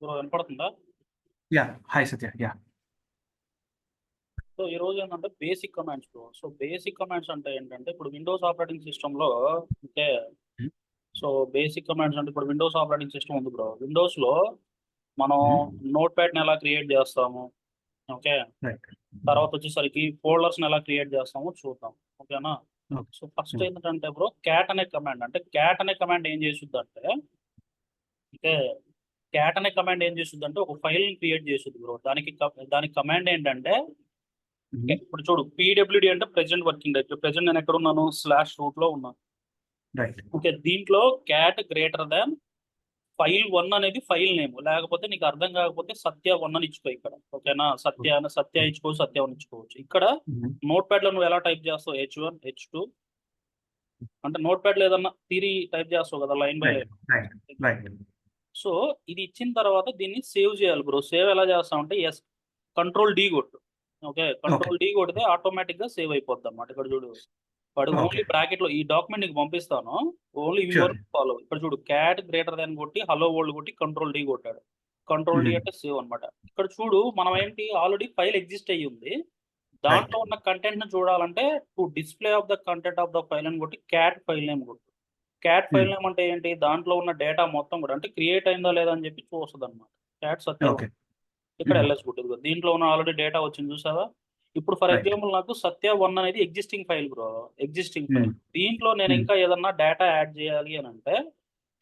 Bro వినపడుతుందా? Yeah hi సత్య yeah so ఈ రోజు ఏంటంటే basic commands bro. So basic commands అంటే ఏంటంటే ఇప్పుడు విండోస్ ఆపరేటింగ్ సిస్టంలో అంటే సో బేసిక్ కమాండ్స్ అంటే ఇప్పుడు విండోస్ ఆపరేటింగ్ సిస్టమ్ ఉంది బ్రో. విండోస్ లో మనం నోట్ ప్యాడ్ని ఎలా క్రియేట్ చేస్తాము, ఓకే. రైట్ తర్వాత వచ్చేసరికి ఫోల్డర్స్ ని ఎలా క్రియేట్ చేస్తామో చూద్దాం, ఓకేనా. సో ఫస్ట్ ఏంటంటే బ్రో క్యాట్ అనే కమాండ్, అంటే క్యాట్ అనే కమాండ్ ఏం చేస్తుంది అంటే క్యాట్ అనే కమాండ్ ఏం చేస్తుంది అంటే ఒక ఫైల్ ని క్రియేట్ చేస్తుంది బ్రో. దానికి కమాండ్ ఏంటంటే ఇప్పుడు చూడు, పీడబ్ల్యూడి అంటే ప్రెసెంట్ వర్కింగ్ డైరెక్టరీ. ప్రెసెంట్ నేను ఎక్కడ ఉన్నాను, స్లాష్ రూట్ లో ఉన్నాను. రైట్ ఓకే, దీంట్లో క్యాట్ గ్రేటర్ దాన్ ఫైల్ 1 అనేది ఫైల్ నేమ్. లేకపోతే నీకు అర్థం కాకపోతే సత్య 1 అని ఇచ్చుకో ఇక్కడ, ఓకేనా. సత్య ఇచ్చుకోవచ్చు, సత్య 1 ఇచ్చుకోవచ్చు. ఇక్కడ నోట్ ప్యాడ్ లో నువ్వు ఎలా టైప్ చేస్తావు, H1 H2 అంటే నోట్ ప్యాడ్ లో ఏదన్నా థియరీ టైప్ చేస్తావు కదా, line by line. Right so ఇది ఇచ్చిన తర్వాత దీన్ని సేవ్ చేయాలి బ్రో. సేవ్ ఎలా చేస్తామంటే కంట్రోల్ డి కొట్టు, ఓకే. కంట్రోల్ డి కొడితే ఆటోమేటిక్ గా సేవ్ అయిపోద్ది అన్నమాట. ఇక్కడ చూడు, వాడు ఓన్లీ బ్రాకెట్ లో ఈ డాక్యుమెంట్ నీకు పంపిస్తాను, ఓన్లీ ఇవి వరకు ఫాలో. ఇక్కడ చూడు, క్యాట్ గ్రేటర్ దాన్ కొట్టి హలో వరల్డ్ కొట్టి కంట్రోల్ డి కొట్టాడు. కంట్రోల్ డి అంటే సేవ్ అన్నమాట. ఇక్కడ చూడు, మనం ఏంటి ఆల్రెడీ ఫైల్ ఎగ్జిస్ట్ అయ్యి ఉంది. దాంట్లో ఉన్న కంటెంట్ ని చూడాలంటే to display of the content of the file అని కొట్టి క్యాట్ ఫైల్ నేమ్ కొట్టు. క్యాట్ ఫైల్ నేమ్ అంటే ఏంటి, దాంట్లో ఉన్న డేటా మొత్తం కూడా అంటే క్రియేట్ అయిందా లేదా అని చెప్పి చూస్తుంది అనమాట. క్యాట్ సత్య ఇక్కడ ఎల్ఎస్ కొట్టు. దీంట్లో ఉన్న ఆల్రెడీ డేటా వచ్చింది చూసావా. ఇప్పుడు ఫర్ ఎగ్జాంపుల్ నాకు సత్య 1 అనేది existing file bro, existing file. దీంట్లో నేను ఇంకా ఏదన్నా డేటా యాడ్ చేయాలి అని అంటే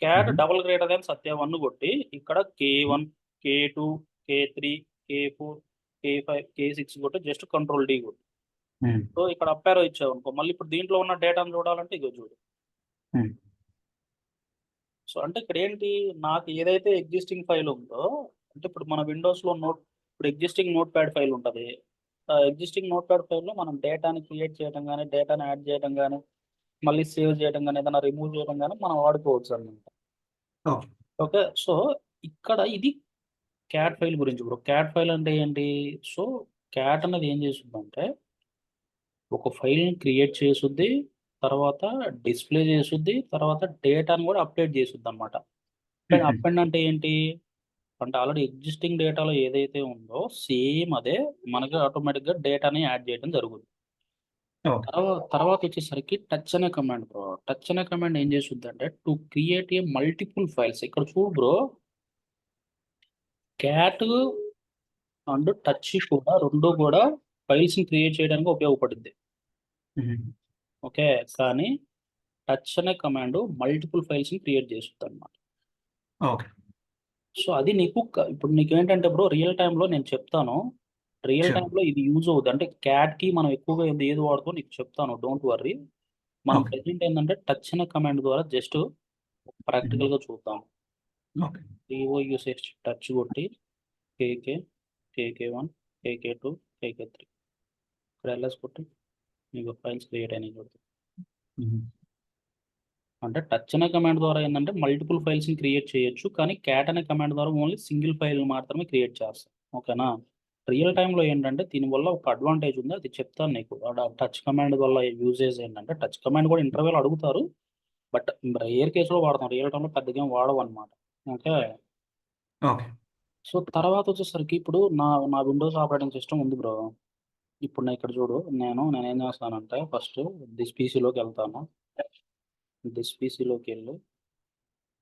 క్యాట్ డబుల్ గ్రేటర్ దాన్ సత్య 1 కొట్టి ఇక్కడ K1 K2 K3 K4 K5 K6 కొట్టి జస్ట్ కంట్రోల్ డి కొట్టు. సో ఇక్కడ అప్పారో ఇచ్చావు అనుకో, మళ్ళీ ఇప్పుడు దీంట్లో ఉన్న డేటాను చూడాలంటే ఇగో చూడు. సో అంటే ఇక్కడ ఏంటి, నాకు ఏదైతే ఎగ్జిస్టింగ్ ఫైల్ ఉందో, అంటే ఇప్పుడు మన విండోస్ లో ఇప్పుడు ఎగ్జిస్టింగ్ నోట్ ప్యాడ్ ఫైల్ ఉంటుంది. ఎగ్జిస్టింగ్ నోట్ ప్యాడ్ ఫైల్లో మనం డేటాని క్రియేట్ చేయడం కానీ, డేటాని యాడ్ చేయడం కానీ, మళ్ళీ సేవ్ చేయడం కానీ, ఏదైనా రిమూవ్ చేయడం కానీ మనం వాడుకోవచ్చు అనమాట. ఓకే, సో ఇక్కడ ఇది క్యాట్ ఫైల్ గురించి బ్రో. క్యాట్ ఫైల్ అంటే ఏంటి, సో క్యాట్ అనేది ఏం చేస్తుందంటే ఒక ఫైల్ని క్రియేట్ చేసుద్ది, తర్వాత డిస్ప్లే చేసుద్ది, తర్వాత డేటాను కూడా అప్డేట్ చేసుద్ది అనమాట. అప్డేట్ అంటే ఏంటి అంటే ఆల్రెడీ ఎగ్జిస్టింగ్ డేటాలో ఏదైతే ఉందో సేమ్ అదే మనకి ఆటోమేటిక్గా డేటాని యాడ్ చేయడం జరుగుతుంది. తర్వాత వచ్చేసరికి టచ్ అనే కమాండ్ బ్రో. టచ్ అనే కమాండ్ ఏం చేస్తుంది అంటే to create a multiple files. ఇక్కడ చూడు బ్రో, క్యాట్ అండ్ టచ్ కూడా రెండు కూడా ఫైల్స్ ని క్రియేట్ చేయడానికి ఉపయోగపడుద్ది, ఓకే. కానీ టచ్ అనే కమాండ్ మల్టిపుల్ ఫైల్స్ ని క్రియేట్ చేస్తుంది అనమాట. సో అది నీకు ఇప్పుడు నీకు ఏంటంటే బ్రో, రియల్ టైంలో నేను చెప్తాను. రియల్ టైంలో ఇది యూజ్ అవుతుంది. అంటే క్యాట్ కి మనం ఎక్కువగా ఏది వాడుకో నీకు చెప్తాను, డోంట్ వర్రీ. మనం ప్రెసెంట్ ఏంటంటే టచ్ అనే కమాండ్ ద్వారా జస్ట్ ప్రాక్టికల్ గా చూద్దాం. యూసేజ్ టచ్ కొట్టి KK1 KK2 KK3 ఇక్కడ ఎల్ఎస్ కొట్టి మీకు ఫైల్స్ క్రియేట్ అయినాయి చూద్దాం. అంటే టచ్ అనే కమాండ్ ద్వారా ఏంటంటే మల్టిపుల్ ఫైల్స్ ని క్రియేట్ చేయొచ్చు, కానీ క్యాట్ అనే కమాండ్ ద్వారా ఓన్లీ సింగిల్ ఫైల్ మాత్రమే క్రియేట్ చేస్తాం, ఓకేనా. రియల్ టైంలో ఏంటంటే దీనివల్ల ఒక అడ్వాంటేజ్ ఉంది, అది చెప్తాను నీకు. టచ్ కమాండ్ వల్ల యూజేజ్ ఏంటంటే టచ్ కమాండ్ కూడా ఇంటర్వ్యూలో అడుగుతారు, బట్ రేర్ కేసులో వాడతాం, రియల్ టైంలో పెద్దగా వాడవు అనమాట, ఓకే. సో తర్వాత వచ్చేసరికి ఇప్పుడు నా విండోస్ ఆపరేటింగ్ సిస్టమ్ ఉంది బ్రో. ఇప్పుడు నేను ఇక్కడ చూడు, నేనేం చేస్తానంటే ఫస్ట్ దిస్ పీసీలోకి వెళ్తాను. దిస్ పీసీలోకి వెళ్ళి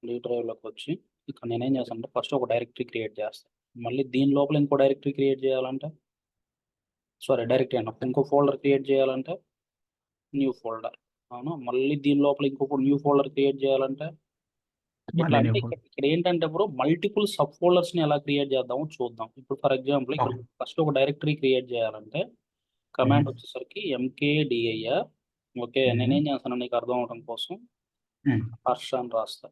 లీ డ్రైవ్లోకి వచ్చి ఇక్కడ నేనేం చేస్తానంటే ఫస్ట్ ఒక డైరెక్టరీ క్రియేట్ చేస్తాను. మళ్ళీ దీని లోపల ఇంకో డైరెక్టరీ క్రియేట్ చేయాలంటే ఇంకో ఫోల్డర్ క్రియేట్ చేయాలంటే న్యూ ఫోల్డర్, అవును. మళ్ళీ దీని లోపల ఇంకొక న్యూ ఫోల్డర్ క్రియేట్ చేయాలంటే ఇట్లా. అంటే ఇక్కడ ఏంటంటే బ్రో మల్టిపుల్ సబ్ ఫోల్డర్స్ ని ఎలా క్రియేట్ చేద్దామో చూద్దాం. ఇప్పుడు ఫర్ ఎగ్జాంపుల్ ఇక్కడ ఫస్ట్ ఒక డైరెక్టరీ క్రియేట్ చేయాలంటే కమాండ్ వచ్చేసరికి MKDIR, ఓకే. నేనేం చేస్తాను నీకు అర్థం అవడం కోసం హర్ష అని రాస్తా.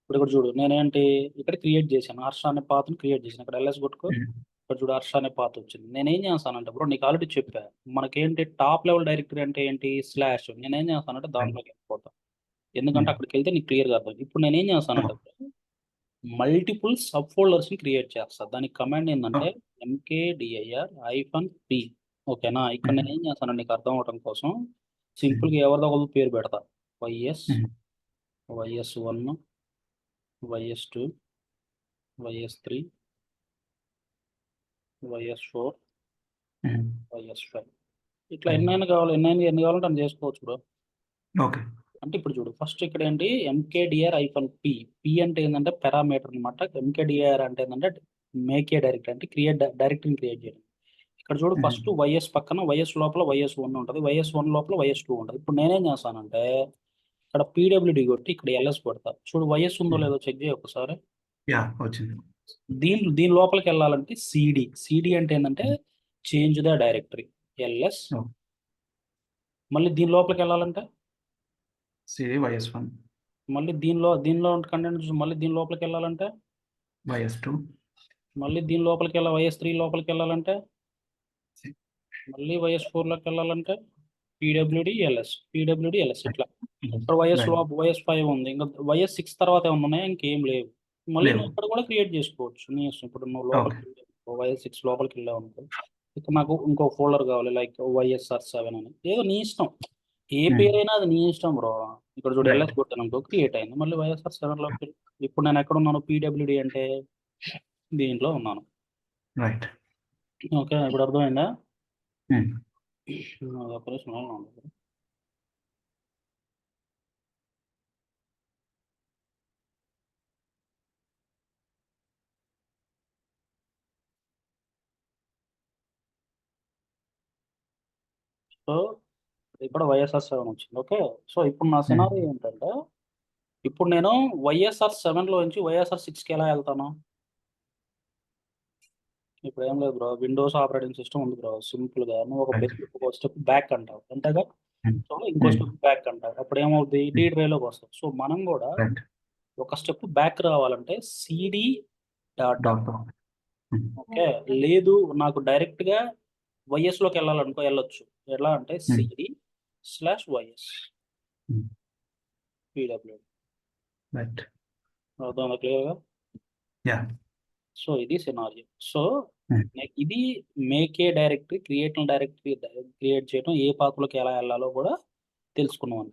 ఇప్పుడు ఇక్కడ చూడు, నేనేంటి ఇక్కడ క్రియేట్ చేశాను, హర్ష అనే పాత్ని క్రియేట్ చేశాను. ఇక్కడ ఎల్ఎస్ కొట్టుకో, ఇక్కడ చూడు హర్ష అనే పాత్ వచ్చింది. నేనేం చేస్తానంటే బ్రో నీకు ఆల్రెడీ చెప్పా, మనకేంటి టాప్ లెవెల్ డైరెక్టరీ అంటే ఏంటి స్లాష్. నేనేం చేస్తానంటే దాంట్లోకి వెళ్ళిపోతాను, ఎందుకంటే అక్కడికి వెళ్తే నీకు క్లియర్గా అర్థం. ఇప్పుడు నేనేం చేస్తానంటే మల్టిపుల్ సబ్ ఫోల్డర్స్ ని క్రియేట్ చేస్తా. దానికి కమాండ్ ఏంటంటే MKDIR-P, ఓకేనా. ఇక్కడ నేను ఏం చేస్తాను నీకు అర్థం అవడం కోసం సింపుల్గా ఎవరిదో ఒక పేరు పెడతా, YS1 YS2, YS3, YS4, YS5 ఇట్లా ఎన్ని కావాలి, ఎన్ని కావాలంటే అన్ని చేసుకోవచ్చు బ్రో. ఓకే అంటే ఇప్పుడు చూడు, ఫస్ట్ ఇక్కడ ఏంటి MKDR -P. P అంటే ఏంటంటే పారామీటర్ అనమాట. MKDR అంటే ఏంటంటే మేక్ ఏ డైరెక్ట్, అంటే డైరెక్టరీని క్రియేట్ చేయడం. ఇక్కడ చూడు, ఫస్ట్ YS పక్కన YS లోపల YS1 ఉంటుంది, YS1 లోపల YS2 ఉంటుంది. ఇప్పుడు నేనేం చేస్తానంటే ఇక్కడ PWD కొట్టి ఇక్కడ LS కొడతా. చూడు YS ఉందో లేదో చెక్ చేయి ఒకసారి. యా వచ్చింది. దీని లోపలికి వెళ్ళాలంటే CD అంటే ఏంటంటే change the directory, LS. Oh. మళ్ళీ దీని లోపలికి వెళ్ళాలంటే CD YS1 మళ్ళీ దీనిలో కంటెంట్ చూసి మళ్ళీ దీని లోపలికి వెళ్ళాలంటే YS2 మళ్ళీ దీని లోపలికి YS3 లోపలికి వెళ్ళాలంటే మళ్ళీ YS4 లోకి వెళ్ళాలంటే PWD LS ఇట్లా. ఇక్కడ YS5 ఉంది, ఇంకా YS6 తర్వాత ఏమన్నా ఉన్నాయా? ఇంకేం లేవు. మళ్ళీ లేవు. నువ్వు ఇక్కడ కూడా క్రియేట్ చేసుకోవచ్చు నీ ఇష్టం. ఇప్పుడు నువ్వు లోపలికి YS6 లోపలికి వెళ్ళావు అనుకో, ఇక్కడ నాకు ఇంకో ఫోల్డర్ కావాలి లైక్ YSR7 అని, ఏదో నీ ఇష్టం, ఏ పేరైనా అది నీ ఇష్టం బ్రో. ఇక్కడ చూడు Right. LS కొట్టాను అనుకో, క్రియేట్ అయింది. మళ్ళీ YSR7 లోకి ఇప్పుడు నేను ఎక్కడ ఉన్నాను? PWD అంటే దీంట్లో ఉన్నాను. రైట్. ఓకే, ఇప్పుడు అర్థమైందా? ఒక నిమిషం లైన్లో ఉండు. సో ఇక్కడ YSR7 వచ్చింది. ఓకే, సో ఇప్పుడు నా సినారీ ఏంటంటే, ఇప్పుడు నేను YSR7 లోంచి YSR6కి ఎలా వెళ్తాను? ఇప్పుడు ఏం లేదు బ్రో, విండోస్ ఆపరేటింగ్ సిస్టమ్ ఉంది బ్రో. సింపుల్ గా నువ్వు ఒక స్టెప్ బ్యాక్ అంటావు, అంతేగా? సో ఇంకో స్టెప్ బ్యాక్ అంటావు, అప్పుడు ఏమవుతుంది? D డ్రైవ్లోకి వస్తావు. సో మనం కూడా Right. ఒక స్టెప్ బ్యాక్ రావాలంటే CD డాటా. ఓకే, లేదు నాకు డైరెక్ట్ గా YS లోకి వెళ్ళాలనుకో, వెళ్ళొచ్చు. ఎలా అంటే CD/YS PWD. Right. అర్థం క్లియర్ గా? Yeah. సో ఇది సినారియో. సో ఇది మేక్ ఏ డైరెక్టరీ, క్రియేట్ చేయడం, ఏ పాత్రలోకి ఎలా వెళ్ళాలో కూడా తెలుసుకున్నాం.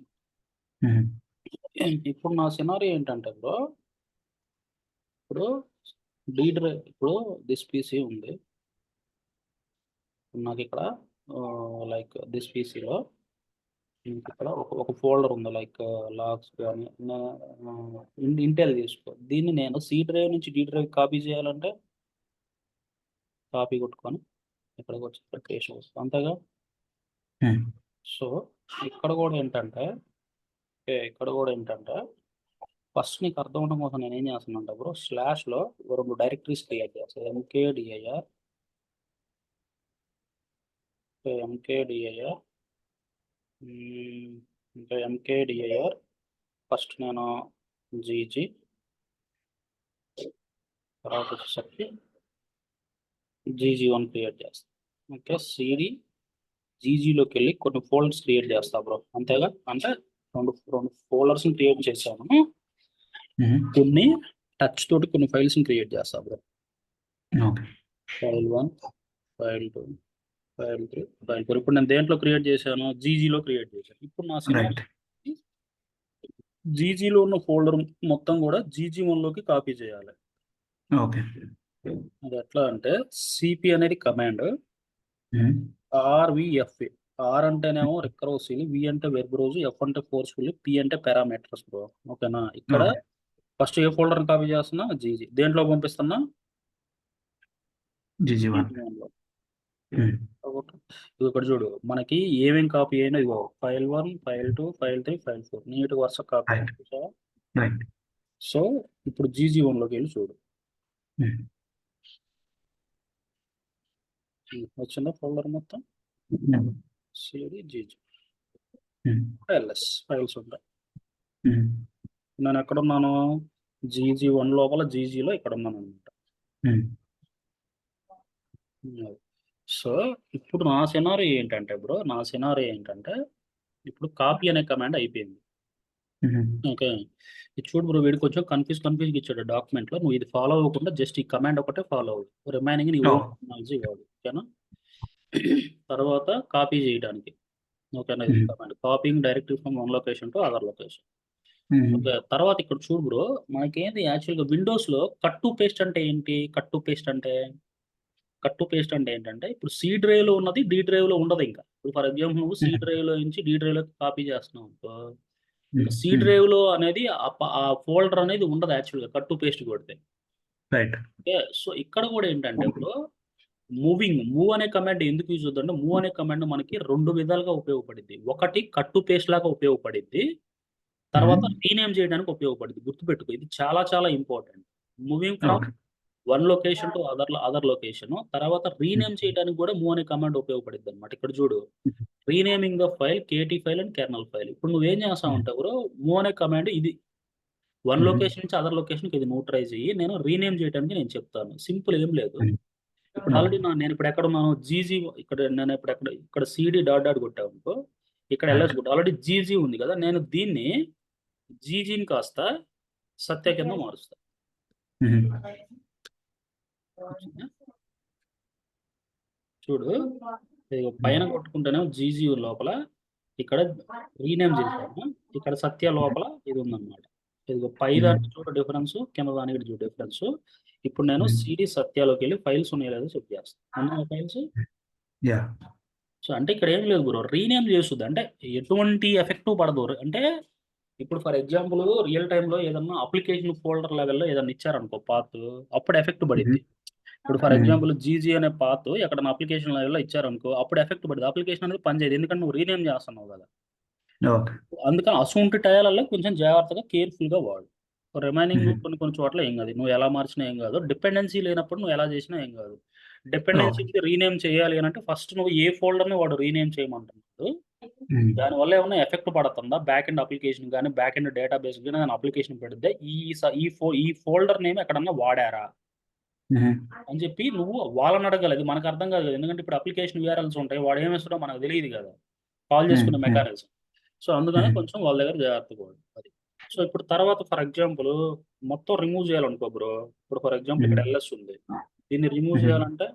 ఇప్పుడు నా సినారియో ఏంటంటే బ్రో, ఇప్పుడు ఇప్పుడు దిస్ PC ఉంది నాకు ఇక్కడ, లైక్ దిస్ PCలో ఇక్కడ ఒక ఫోల్డర్ ఉంది లైక్ లాగ్స్ కానీ, ఇంటెల్ తీసుకో. దీన్ని నేను C డ్రైవ్ నుంచి D డ్రైవ్ కాపీ చేయాలంటే కాపీ కొట్టుకొని ఇక్కడికి వచ్చి పేస్ట్ వస్తుంది, అంతేగా? సో ఇక్కడ కూడా ఏంటంటే ఫస్ట్ నీకు అర్థం అవడం కోసం నేను ఏం చేస్తున్నాను బ్రో, స్లాష్లో 2 డైరెక్టరీస్ క్రియేట్ చేస్తాను. MKDIR ఫస్ట్ నేను GG, తర్వాత వచ్చేసరికి GG1 క్రియేట్ చేస్తాను. ఓకే, CD GGలోకి వెళ్ళి కొన్ని ఫోల్డర్స్ క్రియేట్ చేస్తా బ్రో, అంతేగా? అంటే రెండు ఫోల్డర్స్ క్రియేట్ చేశాను, కొన్ని టచ్ తోటి కొన్ని ఫైల్స్ క్రియేట్ చేస్తా bro. File1, File2, File3, File4. ఇప్పుడు నేను దేంట్లో క్రియేట్ చేశాను? GGలో క్రియేట్ చేశాను. ఇప్పుడు నా GGలో ఉన్న ఫోల్డర్ మొత్తం కూడా GG1లోకి కాపీ చేయాలి. ఓకే, అది ఎట్లా అంటే CP అనేది కమాండ్, RVFA. R అంటేనేమో రికర్సివ్లీ, V అంటే వెర్బ్, F అంటే ఫోర్స్ఫుల్లీ, P అంటే పారామీటర్స్ బ్రో. ఓకేనా? ఇక్కడ ఫస్ట్ ఏ ఫోల్డర్ కాపీ చేస్తున్నా? GG. దేంట్లో పంపిస్తున్నా? GG1. ఇక్కడ చూడు, మనకి ఏమేం కాపీ అయినా ఇగో File1, File2, File3, File4 neat వరుస కాపీ. సో ఇప్పుడు GG1లోకి వెళ్ళి చూడు, వచ్చిందా ఫోల్డర్ మొత్తం? CD GG LS ఫైల్స్ ఉంటాయి. నేను ఎక్కడ ఉన్నాను? GG1 లోపల GGలో ఇక్కడ ఉన్నాను అనమాట. సో ఇప్పుడు నా సినారియో ఏంటంటే బ్రో, ఇప్పుడు కాపీ అనే కమాండ్ అయిపోయింది. ఓకే, ఇది చూడు బ్రో, వీడు కొంచెం కన్ఫ్యూజ్ ఇచ్చాడు డాక్యుమెంట్లో. నువ్వు ఇది ఫాలో అవ్వకుండా జస్ట్ ఈ కమాండ్ ఒకటే ఫాలో అవ్వు, రిమైనింగ్ నీ టెక్నాలజీ కాదు. ఓకేనా? తర్వాత కాపీ చేయడానికి, ఓకేనా, ఇది command copying directly from one location to other location. Mhm. Okay. తర్వాత ఇక్కడ చూడు బ్రో, మనకేంది యాక్చువల్‌గా విండోస్‌లో కట్ టు పేస్ట్ అంటే ఏంటి? కట్ టు పేస్ట్ అంటే ఏంటంటే, ఇప్పుడు సి డ్రైవ్‌లో ఉన్నది డి డ్రైవ్‌లో ఉండదింక. ఇప్పుడు ఫర్ ఎగ్జాంపుల్ నువ్వు సి Mhm. డ్రైవ్‌లో నుంచి డి డ్రైవ్‌లోకి కాపీ చేస్తున్నావు అనుకో, ఇంక సి Mhm. డ్రైవ్‌లో అనేది ఆ ఫోల్డర్ అనేది ఉండదు యాక్చువల్‌గా కట్ టు పేస్ట్ కొడితే. Right. ఓకే. సో, ఇక్కడ కూడా ఏంటంటే బ్రో, మూవ్ అనే కమాండ్ ఎందుకు యూజ్ అవుద్దంటే, మూవ్ అనే కమాండ్ మనకి 2 విధాలుగా ఉపయోగపడిద్ది. ఒకటి కట్ టు పేస్ట్ లాగా ఉపయోగపడిద్ది. తర్వాత Mhm. రీనేమ్ చేయడానికి ఉపయోగపడిద్ది. గుర్తుపెట్టుకో ఇది చాలా చాలా important. Moving from Okay. One location to other location. తర్వాత రీనేమ్ చేయడానికి కూడా మూవ్ అనే కమాండ్ ఉపయోగపడిద్దనమాట. ఇక్కడ చూడు, Mhm. Renaming the file, KT file and kernel file. ఇప్పుడు నువ్వేం Mhm. చేస్తావంటే బ్రో, మూవ్ అనే కమాండ్ ఇది. One Mhm. లొకేషన్ నుంచి అదర్ లొకేషన్‌కి ఇది నువ్వు ట్రై చెయ్యి. నేను రీనేమ్ చేయడానికి నేను చెప్తాను. సింపుల్ ఏం లేదు. Mhm. ఇప్పుడు Okay. ఆల్రెడీ నేనిప్పుడు ఎక్కడున్నాను? జీజీ ఇక్కడ నేనిప్పుడు ఇక్కడ సీడీ డాట్ డాట్ కొట్టావనుకో, ఇక్కడ Right. ఎల్ఎస్ కొట్టు. ఆల్రెడీ జీజీ ఉంది కదా! నేను దీన్ని జీజీని కాస్త సత్య కింద మారుస్తా. Mhm. వచ్చిందా? చూడు, ఇదిగో పైన కొట్టుకుంటేనేమో జీజీ లోపల ఇక్కడ రీనేమ్ చేశాను. ఇక్కడ సత్య లోపల ఇది ఉందన్నమాట. ఇదిగో పై Mhm. దానికి చూడు డిఫరెన్సు, కింద దానికి చూడు డిఫరెన్సు. ఇప్పుడు నేను Mhm. సీడీ సత్యాలోకెళ్ళి ఫైల్స్ ఉన్నాయో లేదో చెక్ చేస్తా. ఉన్నాయా ఫైల్స్? Yeah. సో, అంటే ఇక్కడ ఏం లేదు బ్రో. రీనేమ్ చేసుద్ది. అంటే ఎటువంటి ఎఫెక్టు పడదు. అంటే ఇప్పుడు ఫర్ ఎగ్జాంపుల్ రియల్ టైమ్‌లో ఏదన్నా అప్లికేషన్ ఫోల్డర్ లెవెల్‌లో ఏదన్నా ఇచ్చారనుకో పాత్, అప్పుడు ఎఫెక్ట్ Mhm. పడిద్ది. ఇప్పుడు ఫర్ Mhm. ఎగ్జాంపుల్ జీజీ అనే పాత్ ఎక్కడన్నా అప్లికేషన్ లెవెల్‌లో ఇచ్చారనుకో, అప్పుడు ఎఫెక్ట్ పడిద్ది. అప్లికేషన్ అనేది పని చేయదు. ఎందుకంటే నువ్వు రీనేమ్ చేస్తున్నావు గదా! Okay. అందుకని అసుంటి టయాలలో కొంచెం జాగ్రత్తగా కేర్‌ఫుల్‌గా వాడు. Remaining Mhm. కొన్ని కొన్ని చోట్ల ఏం గాదు. నువ్వు ఎలా మార్చినా ఏం గాదు. డిపెండెన్సీ లేనప్పుడు నువ్వు ఎలా చేసినా ఏం గాదు. Okay. డిపెండెన్సీకి రీనేమ్ చేయాలి అనంటే ఫస్ట్ నువ్వు ఏ ఫోల్డర్‌ని వాడు రీనేమ్ చేయమంటున్నాడు. Mhm. దానివల్ల ఏమన్నా ఎఫెక్ట్ పడుతుందా? బ్యాక్ ఎండ్ అప్లికేషన్ గాని, బ్యాక్ ఎండ్ డేటాబేస్ గాని ఏదైనా అప్లికేషన్ పెడితే ఈ ఫోల్డర్ నేమ్ ఎక్కడన్నా వాడారా? Mhm. అని చెప్పి నువ్వు వాళ్ళని అడగాలి. అది మనకు అర్థం కాదు కదా! ఎందుకంటే ఇప్పుడు అప్లికేషన్ యూఆర్ఎల్స్ ఉంటాయి. వాడు ఏమేస్తాడో మనకు తెలీదు గదా! Call Mhm. చేసుకునే Mhm. మెకానిజం. సో, అందుకని Mhm. కొంచెం వాళ్ళ దగ్గర జాగ్రత్తగా ఉండు. అది. సో, ఇప్పుడు తర్వాత ఫర్ ఎగ్జాంపుల్ మొత్తం రిమూవ్ చేయాలనుకో బ్రో. ఇప్పుడు ఫర్ ఎగ్జాంపుల్ ఇక్కడ Mhm. ఎల్ఎస్ ఉంది. దీన్ని రిమూవ్ Mhm. చేయాలంటే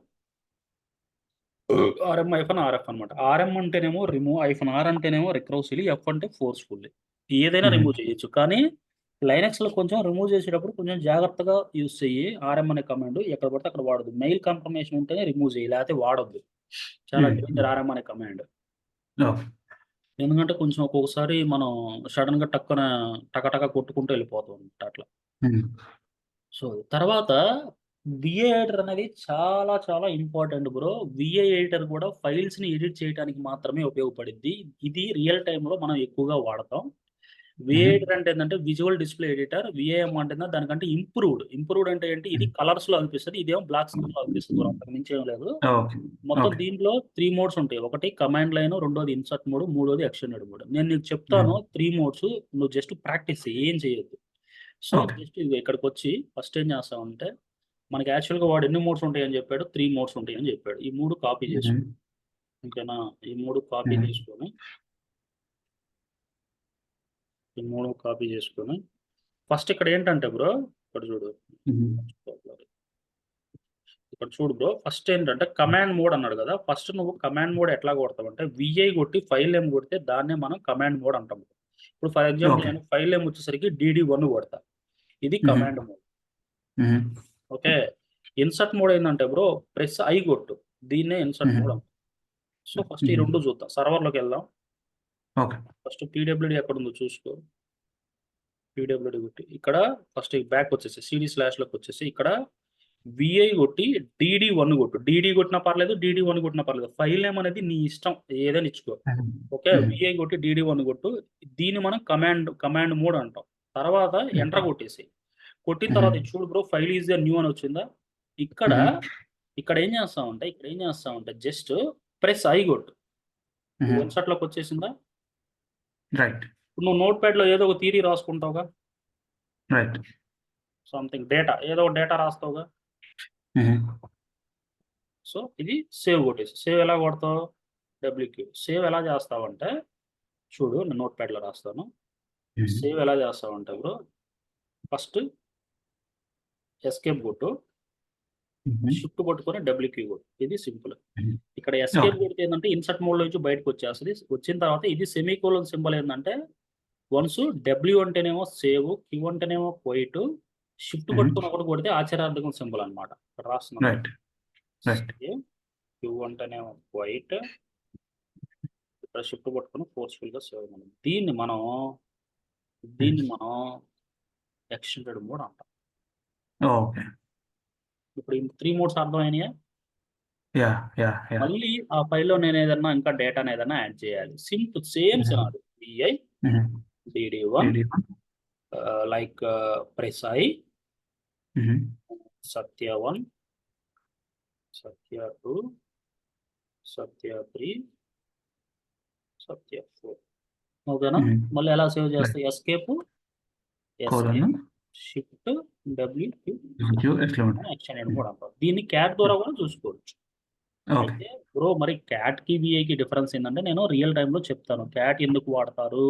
ఆర్ఎం-ఆర్ఎఫ్ అనమాట. ఆర్ఎం అంటేనేమో రిమూవ్, -ఆర్ అంటేనేమో రికర్సివ్‌లీ, ఎఫ్ అంటే ఫోర్స్‌ఫుల్లీ. ఏదైనా Mhm. రిమూవ్ చేయొచ్చు. కానీ లైనక్స్‌లో కొంచెం రిమూవ్ చేసేటప్పుడు కొంచెం జాగ్రత్తగా యూజ్ చెయ్యి. ఆర్ఎం అనే కమాండ్ ఎక్కడ పడితే అక్కడ వాడొద్దు. మెయిల్ కన్ఫర్మేషన్ ఉంటేనే రిమూవ్ చెయ్యి. లేకపోతే వాడొద్దు. చాలా డేంజర్ Mhm. ఆర్ఎం అనే కమాండ్. Okay. ఎందుకంటే కొంచెం ఒక్కొక్కసారి మనం సడెన్‌గా టక్కున టక కొట్టుకుంటూ వెళ్ళిపోతాం అన్నమాట అట్లా. Mhm. సో, తర్వాత విఏ ఎడిటర్ అనేది చాలా చాలా ఇంపార్టెంట్ బ్రో. విఏ ఎడిటర్ కూడా ఫైల్స్‌ని ఎడిట్ చేయడానికి మాత్రమే ఉపయోగపడిద్ది. ఇది రియల్ టైమ్‌లో మనం ఎక్కువగా వాడతాం. VA Mhm. ఎడిటర్ అంటే ఏందంటే విజువల్ డిస్‌ప్లే ఎడిటర్. విఏఎం అంటేనే దానికంటే ఇంప్రూవ్డ్. ఇంప్రూవ్డ్ అంటే ఏంటి? ఇది Mhm. కలర్స్‌లో అనిపిస్తది. ఇదేమో బ్లాక్ స్క్రీన్‌లో అనిపిస్తది బ్రో. అంతకు మించి ఏం లేదు. Okay. మొత్తం Okay. దీంట్లో 3 మోడ్స్ ఉంటాయి. ఒకటి కమాండ్ లైన్, రెండోది ఇన్సర్ట్ మోడ్, మూడోది ఎక్స్టెండెడ్ మోడ్. నేను నీకు చెప్తాను Mhm. 3 మోడ్స్. నువ్వు జస్ట్ ప్రాక్టీస్ చెయ్యి. ఏం చేయొద్దు. So, Okay. జస్ట్ ఇదిగో ఇక్కడికొచ్చి ఫస్ట్ ఏం చేస్తావంటే, మనకి యాక్చువల్‌గా వాడు ఎన్ని మోడ్స్ ఉంటాయని చెప్పాడు? 3 మోడ్స్ ఉంటాయని చెప్పాడు. ఈ 3 కాపీ చేసుకో. Mhm. ఓకేనా? ఈ 3 కాపీ Mhm. చేసుకొని, ఈ 3 కాపీ చేసుకొని, ఫస్ట్ ఇక్కడ ఏంటంటే బ్రో, ఇక్కడ చూడు. Mhm. ఇక్కడ చూడు బ్రో, ఫస్ట్ ఏంటంటే కమాండ్ మోడ్ అన్నాడు కదా! ఫస్ట్ నువ్వు కమాండ్ మోడ్ ఎట్లా కొడతావంటే, విఐ కొట్టి ఫైల్ నేమ్ కొడితే దాన్నే మనం కమాండ్ మోడ్ అంటాం. ఇప్పుడు ఫర్ ఎగ్జాంపుల్ Okay. నేను ఫైల్ నేమ్ వచ్చేసరికి డీడీ1 కొడతా. ఇది Mhm. Command mode. Mhm. Okay. Insert mode ఏందంటే బ్రో, ప్రెస్ ఐ కొట్టు. దీన్నే ఇన్సర్ట్ Mhm. మోడ్ అంటాం. సో, ఫస్ట్ ఈ Mhm. 2 చూద్దాం. సర్వర్‌లోకెళ్దాం. Okay. ఫస్ట్ పీడబ్ల్యూడీ ఎక్కడుందో చూసుకో. పీడబ్ల్యూడీ కొట్టి ఇక్కడ ఫస్ట్ బ్యాక్ వచ్చేసి సీడీ స్లాష్‌లోకి వచ్చేసి ఇక్కడ విఐ కొట్టి డీడీ1 కొట్టు. డీడీ కొట్టినా పర్లేదు, డీడీ1 కొట్టినా పర్లేదు. ఫైల్ నేమ్ అనేది నీ ఇష్టం. ఏదైనా ఇచ్చుకో. Mhm. ఓకే. Mhm. విఐ కొట్టి డీడీ1 కొట్టు. దీన్ని మనం కమాండ్ మోడ్ అంటాం. తర్వాత ఎంటర్ కొట్టేసేయి. కొట్టిన తర్వాత ఇది చూడు bro, file is a new అని వచ్చిందా? ఇక్కడ Mhm. ఇక్కడ ఏం చేస్తామంటే జస్ట్ ప్రెస్ ఐ కొట్టు. Mhm. ఇన్సర్ట్‌లోకి వచ్చేసిందా? Right. ఇప్పుడు నువ్వు నోట్‌ప్యాడ్‌లో ఏదో ఒక థియరీ రాసుకుంటావుగా. Right. సంథింగ్ డేటా ఏదో ఒక డేటా రాస్తావుగా. Mhm. సో, ఇది సేవ్ కొట్టేసేయి. సేవ్ ఎలా కొడతావు? డబ్ల్యూక్యూ. సేవ్ ఎలా చేస్తావంటే చూడు, నేను నోట్‌ప్యాడ్‌లో రాస్తాను. Mhm. సేవ్ ఎలా చేస్తావంటే బ్రో, ఫస్ట్ ఎస్కేప్ కొట్టు. Mhm. షిఫ్ట్ పట్టుకొని డబ్ల్యూక్యూ కొట్టు. ఇది సింపుల్. Mhm. ఇక్కడ ఎస్కేప్ Okay. కొడితే ఏందంటే ఇన్సర్ట్ మోడ్‌లో నుంచి బయటకొచ్చేస్తది. వచ్చిన తర్వాత ఇది సెమీకోలన్ సింబల్ ఏందంటే వన్స్ డబ్ల్యూ అంటేనేమో సేవ్, క్యూ అంటేనేమో క్వైట్, షిఫ్ట్ పట్టుకుని ఒకటి కొడితే ఆశ్చర్యార్థకం సింబల్ అనమాట. రాస్తున్నాను. రైట్ రైట్ సేవ్, క్యూ అంటేనేమో క్వైట్, ఇక్కడ షిఫ్ట్ పట్టుకుని ఫోర్స్ఫుల్ గా సేవ్ మనం. దీన్ని మనం ఎక్స్టెండెడ్ మోడ్ అంటాం. ఓకే. ఇప్పుడు 3 మోడ్స్ అర్థమైనాయా? యా యా యా మళ్ళీ ఆ ఫైల్లో నేను ఏదన్నా ఇంకా డేటాను ఏదన్నా యాడ్ చేయాలి. Simple same scenario. VI DD1 like ప్రెసై, సత్య1, సత్య2, సత్య3, సత్య4. ఓకేనా? మళ్ళీ ఎలా సేవ్ చేస్తా? Escape, shift W extended mode అంటాం. దీన్ని క్యాట్ ద్వారా కూడా చూసుకోవచ్చు. ఓకే. అయితే బ్రో మరి క్యాట్ కి విఐకి డిఫరెన్స్ ఏంటంటే నేను రియల్ టైంలో చెప్తాను. క్యాట్ ఎందుకు వాడతారు,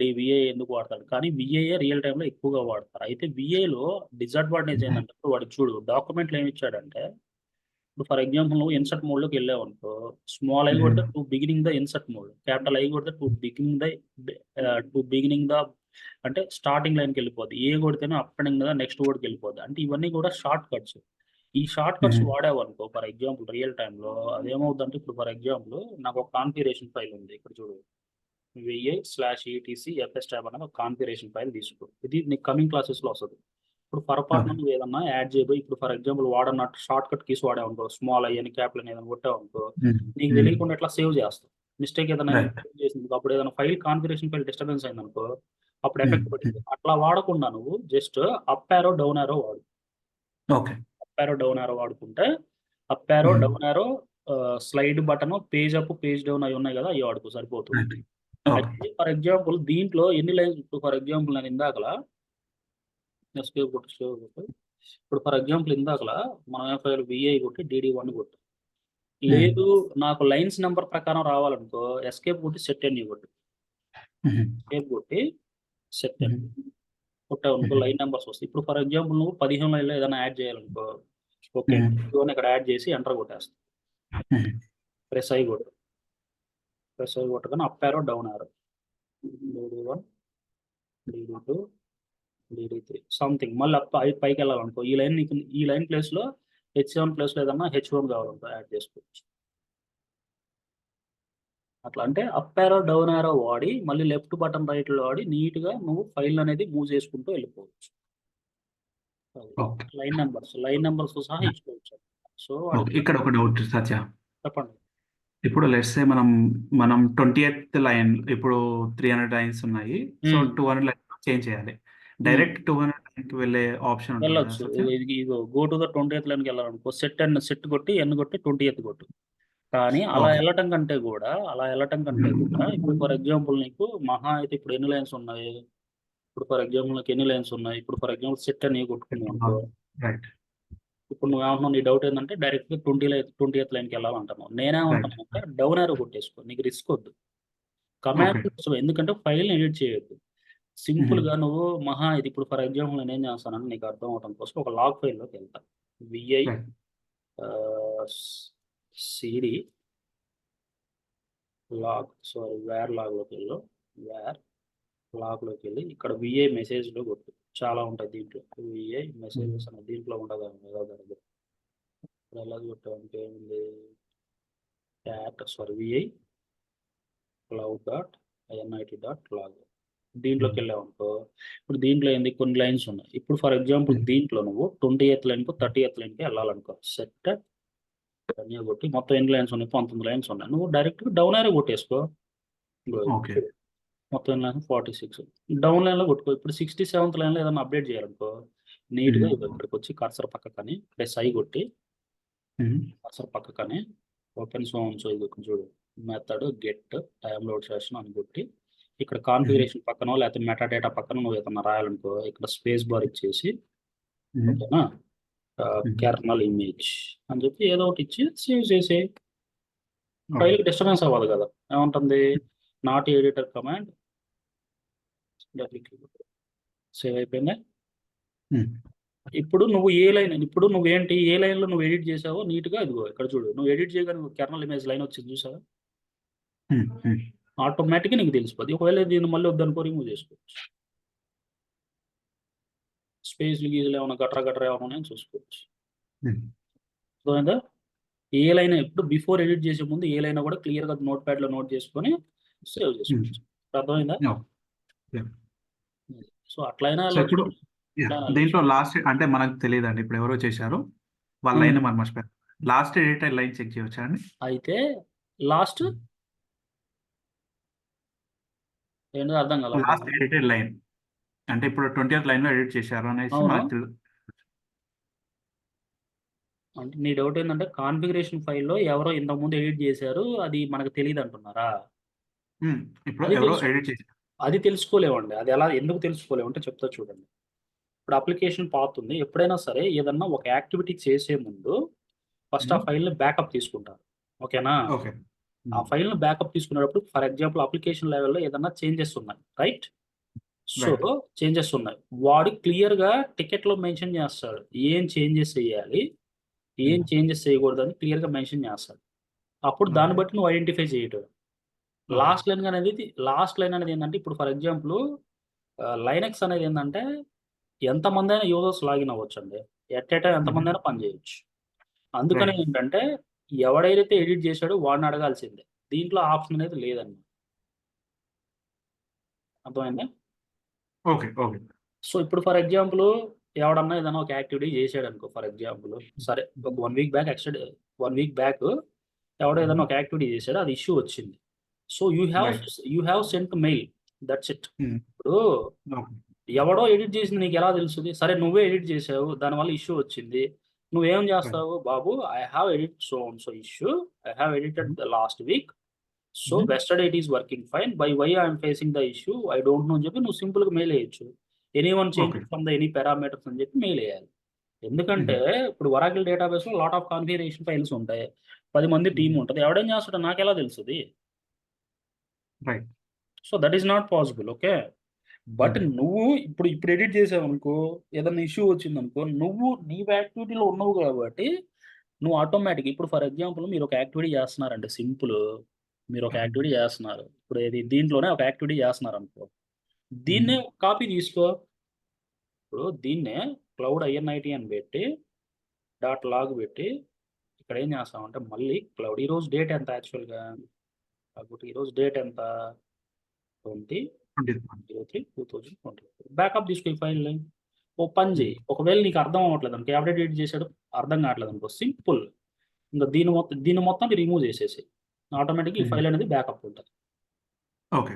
విఐ ఎందుకు వాడతారు, కానీ విఐఏ రియల్ టైంలో ఎక్కువగా వాడతారు. అయితే విఐలో డిసడ్వాంటేజ్ ఏంటంటే ఇప్పుడు వాడికి చూడు డాక్యుమెంట్లు ఏమి ఇచ్చాడంటే, ఇప్పుడు ఫర్ ఎగ్జాంపుల్ నువ్వు ఇన్సర్ట్ మోడ్లోకి వెళ్ళావు అనుకో, స్మాల్ ఐ కొడితే to beginning the insert mode, capital I కొడితే టు బిగినింగ్ ద అంటే స్టార్టింగ్ లైన్కి వెళ్ళిపోద్ది. ఏ కొడితేనే అప్పెండింగ్ ద నెక్స్ట్ వర్డ్కి వెళ్ళిపోద్ది. అంటే ఇవన్నీ కూడా షార్ట్ కట్స్. ఈ షార్ట్ కట్స్ వాడావు అనుకో ఫర్ ఎగ్జాంపుల్ రియల్ టైంలో అదేమవుతుందంటే, ఇప్పుడు ఫర్ ఎగ్జాంపుల్ నాకు ఒక కాన్ఫిగరేషన్ ఫైల్ ఉంది. ఇక్కడ చూడు, VI/etc FS tab అనేది ఒక కాన్ఫిగరేషన్ ఫైల్ తీసుకో. ఇది నీకు కమింగ్ క్లాసెస్లో వస్తుంది. ఇప్పుడు పొరపాటున నువ్వు ఏదన్నా యాడ్ చేయబోయి, ఇప్పుడు ఫర్ ఎగ్జాంపుల్ వాడన్నట్టు షార్ట్ కట్ కీస్ వాడావు అనుకో, స్మాల్ ఐ అని క్యాపిటల్ అని ఏదైనా కొట్టావు అనుకో, నీకు తెలియకుండా ఎట్లా సేవ్ చేస్తావు. మిస్టేక్ ఏదైనా చేసింది అప్పుడు ఏదైనా ఫైల్ కాన్ఫిగరేషన్ ఫైల్ డిస్టర్బెన్స్ అయింది అనుకో, అప్పుడు ఎఫెక్ట్ పడుతుంది. అట్లా వాడకుండా నువ్వు just up arrow down arrow వాడు. Okay. Up arrow down arrow వాడుకుంటే up arrow down arrow slide button, page up page down అవి ఉన్నాయి కదా, అవి వాడుకో సరిపోతుంది. అయితే ఫర్ ఎగ్జాంపుల్ దీంట్లో ఎన్ని లైన్స్, ఇప్పుడు ఫర్ ఎగ్జాంపుల్ నేను ఇందాకలా ఇప్పుడు ఫర్ ఎగ్జాంపుల్ ఇందాకలా మనం ఫైల్ VI కొట్టి DD1 కొట్టు. లేదు నాకు లైన్స్ నెంబర్ ప్రకారం రావాలనుకో, ఎస్కేప్ కొట్టి సెట్ ఎన్ని కొట్టు. ఎస్కేప్ కొట్టి సెట్ ఎన్ని కొట్టావు అనుకో, లైన్ నెంబర్స్ వస్తాయి. ఇప్పుడు ఫర్ ఎగ్జాంపుల్ నువ్వు 15 లైన్లో ఏదైనా యాడ్ చేయాలనుకో, ఓకే ఇక్కడ యాడ్ చేసి ఎంటర్ కొట్టేస్తావు. ప్రెస్ ఐ కొట్టు. ప్రెస్ ఐ కొట్టగానే up arrow down arrow, DD1 DD2 DD3 something, మళ్ళీ పైకి వెళ్ళాలనుకో, ఈ లైన్ నీకు ఈ లైన్ ప్లేస్లో H7 ప్లేస్లో ఏదన్నా H1 కావాలనుకో యాడ్ చేసుకోవచ్చు. అట్లా అంటే అప్ యారో డౌన్ యారో వాడి మళ్ళీ లెఫ్ట్ బటన్ రైట్లో వాడి నీట్గా నువ్వు ఫైల్ అనేది మూవ్ చేసుకుంటూ వెళ్ళిపోవచ్చు. లైన్ నెంబర్స్ సహా ఇచ్చుకోవచ్చు. సో ఇక్కడ ఒక డౌట్ సత్య, చెప్పండి. ఇప్పుడు లెట్స్ సే మనం 20th లైన్, ఇప్పుడు 300 లైన్స్ ఉన్నాయి, సో 200 లైన్ చేంజ్ చేయాలి. డైరెక్ట్ 200 లైన్కి వెళ్ళే ఆప్షన్ వెళ్ళొచ్చు. గో టు ద 20th లైన్కి వెళ్ళాలనుకో, సెట్ కొట్టి ఎన్ కొట్టి 20th కొట్టు. కానీ అలా వెళ్ళటం కంటే కూడా ఇప్పుడు ఫర్ ఎగ్జాంపుల్ నీకు మహా అయితే ఇప్పుడు ఎన్ని లైన్స్ ఉన్నాయి, ఇప్పుడు ఫర్ ఎగ్జాంపుల్ నాకు ఎన్ని లైన్స్ ఉన్నాయి, ఇప్పుడు ఫర్ ఎగ్జాంపుల్ సెట్ అని కొట్టుకున్నావు అనుకో, ఇప్పుడు నువ్వు ఏమంటున్నావు, నీ డౌట్ ఏంటంటే డైరెక్ట్గా 20th లైన్కి వెళ్ళాలంటున్నావు. నేనేమంటున్నానంటే డౌన్ యారో కొట్టేసుకో, నీకు రిస్క్ వద్దు. కమాండ్ ఎందుకంటే ఫైల్ని ఎడిట్ చేయొద్దు. సింపుల్గా నువ్వు మహా ఇది ఇప్పుడు ఫర్ ఎగ్జాంపుల్ నేను ఏం చేస్తానని నీకు అర్థం అవడం కోసం ఒక లాగ్ ఫైల్లోకి వెళ్తా. VI CD లాగ్, వేర్ లాగ్లోకి వెళ్ళి ఇక్కడ VI మెసేజ్లో కొట్టు. చాలా ఉంటాయి దీంట్లో, VI మెసేజెస్ అనే దీంట్లో ఉండదు దగ్గర. ఎలా కొట్టామంటే ఏముంది, VI cloud.init.log దీంట్లోకి వెళ్ళావు అనుకో, ఇప్పుడు దీంట్లో ఏంది కొన్ని లైన్స్ ఉన్నాయి. ఇప్పుడు ఫర్ ఎగ్జాంపుల్ దీంట్లో నువ్వు 20th లైన్కు 30th లైన్కి వెళ్ళాలనుకో, సెట్ అన్నీ కొట్టి మొత్తం ఎన్ని లైన్స్ ఉన్నాయి, 19 లైన్స్ ఉన్నాయి. నువ్వు డైరెక్ట్గా డౌన్ యారో కొట్టేసుకో, మొత్తం ఎన్ని లైన్స్ 46 డౌన్ లైన్లో కొట్టుకో. ఇప్పుడు 67th లైన్లో ఏదైనా అప్డేట్ చేయాలనుకో, నీట్గా ఇక్కడికి వచ్చి కర్సర్ పక్కకని ప్రెస్ ఐ కొట్టి కర్సర్ పక్కకని ఓపెన్ సోన్స్ ఇది చూడు, method get time load session అని కొట్టి ఇక్కడ కాన్ఫిగరేషన్ పక్కన లేకపోతే మెటా డేటా పక్కన నువ్వు ఏదన్నా రాయాలనుకో, ఇక్కడ స్పేస్ బార్ ఇచ్చేసి ఓకేనా, కెర్నల్ ఇమేజ్ అని చెప్పి ఏదో ఒకటి ఇచ్చి సేవ్ చేసే. ఫైల్ డిస్టర్బెన్స్ అవ్వదు కదా. ఏముంటుంది, నాట్ ఎడిటర్ కమాండ్ సేవ్ అయిపోయింది. ఇప్పుడు నువ్వు ఏ లైన్లో నువ్వు ఎడిట్ చేసావో నీట్గా ఇదిగో ఇక్కడ చూడు, నువ్వు ఎడిట్ చేయగానే కెర్నల్ ఇమేజ్ లైన్ వచ్చింది చూసావా. ఆటోమేటిక్గా నీకు తెలిసిపోద్ది. ఒకవేళ దీన్ని మళ్ళీ వద్దనుకో రిమూవ్ చేసుకోవచ్చు. స్పేస్లు గీజులు ఏమైనా గట్రా గట్రా ఏమైనా ఉన్నాయని చూసుకోవచ్చు. అర్థమైందా? ఏ లైన్ ఎప్పుడు బిఫోర్ ఎడిట్ చేసే ముందు ఏ లైన్ కూడా క్లియర్గా నోట్ ప్యాడ్లో నోట్ చేసుకొని సేవ్ చేసుకోవచ్చు. అర్థమైందా? సో అట్లయినా సో ఇప్పుడు దీంట్లో లాస్ట్ అంటే మనకు తెలియదండి, ఇప్పుడు ఎవరో చేశారు వాళ్ళ లైన్ మనం మర్చిపోయారు. లాస్ట్ ఎడిటర్ లైన్ చెక్ చేయవచ్చా అండి? అయితే లాస్ట్ ఏంటో అర్థం కాలేదు. లాస్ట్ ఎడిటెడ్ లైన్ అంటే ఇప్పుడు 20th లైన్ లో ఎడిట్ చేశారు అనేసి అవును. మనకు అంటే నీ డౌట్ ఏంటంటే కాన్ఫిగరేషన్ ఫైల్లో ఎవరో ఇంతకుముందు ఎడిట్ చేశారు, అది మనకు తెలియదు అంటున్నారా? ఇప్పుడు అది ఎవరో తెలుసు. ఎడిట్ చేశారు. అది తెలుసుకోలేమండి. అది ఎలా ఎందుకు తెలుసుకోలేమంటే చెప్తా చూడండి. ఇప్పుడు అప్లికేషన్ పాత్ ఉంది. ఎప్పుడైనా సరే ఏదన్నా ఒక యాక్టివిటీ చేసే ముందు ఫస్ట్ ఆ ఫైల్‌ని బ్యాకప్ తీసుకుంటారు. ఓకేనా? ఓకే. ఆ ఫైల్‌ని బ్యాకప్ తీసుకునేటప్పుడు ఫర్ ఎగ్జాంపుల్ అప్లికేషన్ లెవెల్‌లో ఏదన్నా చేంజెస్ ఉన్నాయి. రైట్? So, Right. చేంజెస్ ఉన్నాయి. వాడు క్లియర్‌గా టికెట్‌లో మెన్షన్ చేస్తాడు. ఏం చేంజెస్ చేయాలి? ఏం చేంజెస్ చేయకూడదని క్లియర్‌గా మెన్షన్ చేస్తాడు. అప్పుడు దాన్ని బట్టి నువ్వు ఐడెంటిఫై చేయటం. లాస్ట్ లైన్ అనేది ఏందంటే ఇప్పుడు ఫర్ ఎగ్జాంపుల్ లైనక్స్ అనేది ఏందంటే ఎంతమందైనా యూజర్స్ లాగిన్ అవ్వొచ్చండి. ఎట్ ఎ టైమ్ ఎంతమందైనా పని చేయొచ్చు. అందుకని Right. ఏంటంటే ఎవడైతే ఎడిట్ చేశాడో వాడిని అడగాల్సిందే. దీంట్లో ఆప్షన్ అనేది లేదండి. అర్థమైందా? ఓకే. ఓకే. సో, ఇప్పుడు ఫర్ ఎగ్జాంపుల్ ఎవడన్నా ఏదైనా ఒక యాక్టివిటీ చేశాడనుకో ఫర్ ఎగ్జాంపుల్. సరే ఒక 1 వీక్ బ్యాక్ 1 వీక్ బ్యాక్ ఎవడో ఏదైనా ఒక యాక్టివిటీ చేశాడు. అది ఇష్యూ వచ్చింది. So, Right. You have cent mail. That's it. ఇప్పుడు ఓకే. ఎవడో ఎడిట్ చేసింది నీకెలా తెలుస్తది? సరే నువ్వే ఎడిట్ చేశావు. దానివల్ల ఇష్యూ వచ్చింది. నువ్వేం చేస్తావు? బాబు I have edit so and so issue. I have edited the last week. So yesterday it is working fine. By why I am facing the issue I don't know అని చెప్పి నువ్వు సింపుల్‌గా మెయిల్ ఎయొచ్చు. Anyone changes from the any parameters అని చెప్పి mail ఎయాలి. ఎందుకంటే ఇప్పుడు Oracle డేటాబేస్‌లో లాట్ ఆఫ్ కాన్ఫిగరేషన్ ఫైల్స్ ఉంటాయి. 10 మంది టీమ్ ఉంటది. ఎవడేం చేస్తాడో నాకెలా తెలుస్తది? Right. So that is not possible. Okay. But నువ్వు ఇప్పుడు ఎడిట్ చేసావనుకో, ఏదన్నా ఇష్యూ వచ్చిందనుకో, నువ్వు నీ యాక్టివిటీలో ఉన్నావు కాబట్టి, నువ్వు ఆటోమేటిక్‌గా ఇప్పుడు ఫర్ ఎగ్జాంపుల్ మీరు ఒక యాక్టివిటీ చేస్తున్నారండి సింపుల్. మీరు ఒక యాక్టివిటీ చేస్తున్నారు. ఇప్పుడు దీంట్లోనే ఒక యాక్టివిటీ చేస్తున్నారనుకో. దీన్నే కాపీ తీసుకో. ఇప్పుడు దీన్నే క్లౌడ్ ఐఎన్ఐటీ అని పెట్టి, డాట్ లాగ్ పెట్టి, ఇక్కడ ఏం చేస్తామంటే మళ్ళీ క్లౌడ్ ఈరోజు డేట్ ఎంత యాక్చువల్‌గా? కాకపోతే ఈరోజు డేట్ ఎంత? 20 03/2024 బ్యాకప్ తీసుకో ఈ ఫైల్‌ని. ఓ పని చెయ్యి. ఒకవేళ నీకు అర్థం అవ్వట్లేదనుకో, ఎవడు ఎడిట్ చేసాడో అర్థం కావట్లేదనుకో, సింపుల్. ఇంక దీన్ని మొత్తాన్ని రిమూవ్ చేసేసేయి. ఆటోమేటిక్‌గా ఈ ఫైల్ అనేది బ్యాకప్ ఉంటది. ఓకే.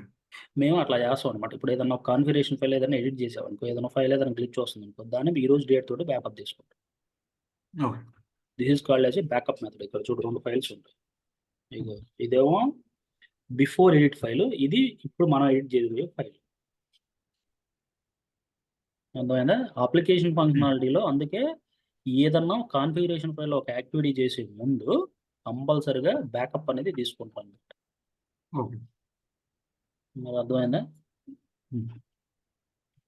మేము అట్లా చేస్తాం అనమాట. ఇప్పుడు ఏదన్నా ఒక కాన్ఫిగరేషన్ ఫైల్ ఏదైనా ఎడిట్ చేసామనుకో, ఏదైనా ఫైల్ ఏదైనా గ్లిచ్ వస్తుందనుకో, దాన్ని ఈరోజు డేట్ తోటి బ్యాకప్ తీసుకుంటాం. Okay. This is called as a backup method. ఇక్కడ చూడు 2 ఫైల్స్ ఉంటాయి. ఇగో ఇదేమో బిఫోర్ ఎడిట్ ఫైల్. ఇది ఇప్పుడు మనం ఎడిట్ చేయబోయే ఫైల్. అర్థమైందా? అప్లికేషన్ ఫంక్షనాలిటీలో అందుకే ఏదన్నా కాన్ఫిగరేషన్ ఫైల్‌లో ఒక యాక్టివిటీ చేసే ముందు కంపల్సరీగా బ్యాకప్ అనేది తీసుకుంటాం. ఓకే. మీకు అర్థమైందా?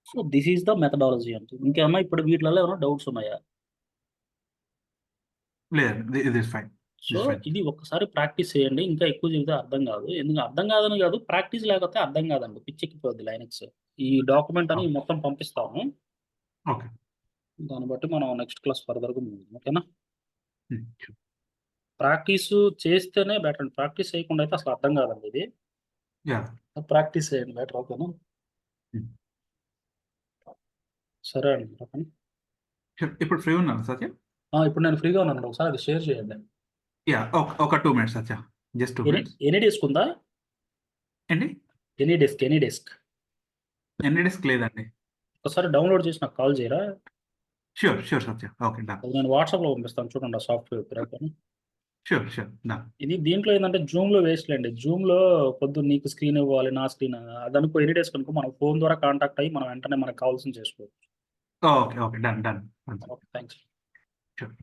So this is the methodology అంటే. ఇంకేమన్నా ఇప్పుడు వీటిలలో ఏమైనా డౌట్స్ ఉన్నాయా? లేదండి. ఇది ఇస్ ఫైన్. సో ఇది ఒక్కసారి ప్రాక్టీస్ చేయండి. ఇంకా ఎక్కువ చెబితే అర్థం కాదు. ఎందుకు అర్థం కాదని కాదు, ప్రాక్టీస్ లేకపోతే అర్థం కాదండి. పిచ్చెక్కిపోద్ది లైనక్స్. ఈ డాక్యుమెంట్ అని మొత్తం పంపిస్తాము. ఓకే. దాన్ని బట్టి మనం నెక్స్ట్ క్లాస్ ఫర్దర్‌గా ఓకేనా? ప్రాక్టీస్ చేస్తేనే బెటర్. ప్రాక్టీస్ చేయకుండా అయితే అసలు అర్థం కాదండి ఇది. యాహ్! ప్రాక్టీస్ చేయండి బెటర్. ఓకేనా? సరే అండి. ఓకేనా? ఇప్పుడు ఫ్రీ ఉన్నారా సత్య? ఇప్పుడు నేను ఫ్రీగా ఉన్నాను. ఒకసారి అది షేర్ చేయండి. యాహ్! ఒక 2 minutes Satya. Just 2 minutes. AnyDesk ఉందా? ఏంటి? Any desk. ఎన్‌డిస్క్ లేదండి. ఒకసారి డౌన్‌లోడ్ చేసి నాకు కాల్ చేయరా? ష్యూర్ సత్య. ఓకే. డన్. అది నేను వాట్సాప్‌లో పంపిస్తాను చూడండి ఆ సాఫ్ట్‌వేర్ పేరు. ఓకేనా? ష్యూర్. డన్. ఇది దీంట్లో ఏందంటే జూమ్‌లో వేస్ట్‌లేండి. జూమ్‌లో పొద్దున్న నీకు స్క్రీన్ ఇవ్వాలి, నా స్క్రీన్ అదనుకో ఎనీ డెస్క్ అనుకో మనం ఫోన్ ద్వారా కాంటాక్ట్ అయ్యి మనం వెంటనే మనకు కావాల్సింది చేసుకోవచ్చు. Okay. Done. Okay. Thanks. Sure.